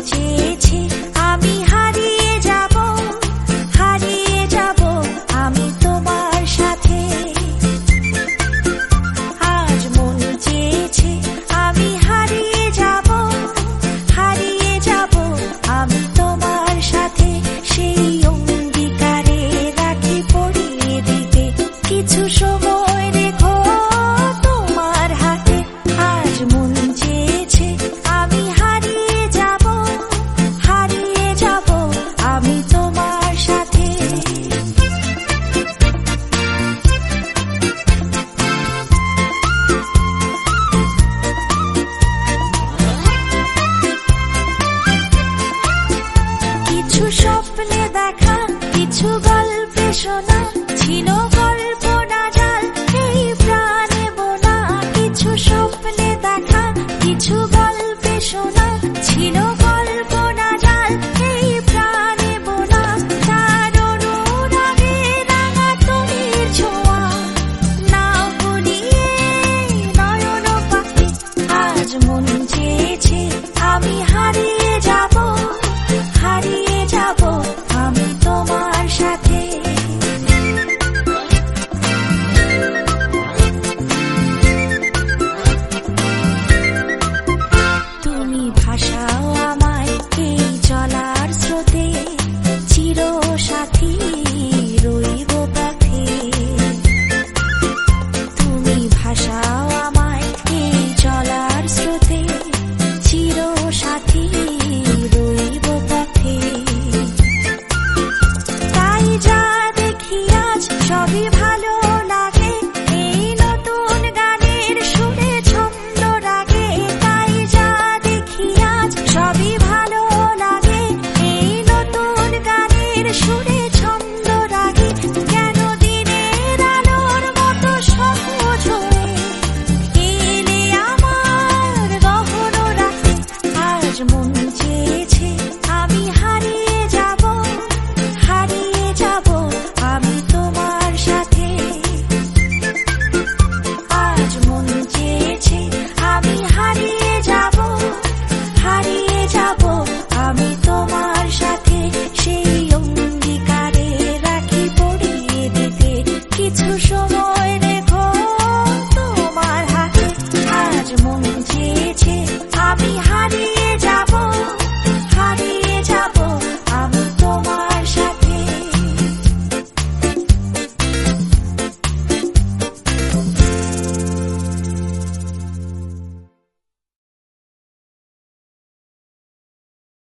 চেয়েছে আমি হারিয়ে যাব আমি তোমার সাথে। আজ মন চেয়েছে আমি হারিয়ে যাব আমি তোমার সাথে। সেই অঙ্গীকারে রাখি পড়িয়ে দিতে কিছু সময় রেখো তোমার হাতে। আজ মন চেয়েছে আমি হারিয়ে যাব আমি তোমার সাথে। কিছু স্বপ্নে দেখা, কিছু গল্পে শোনা,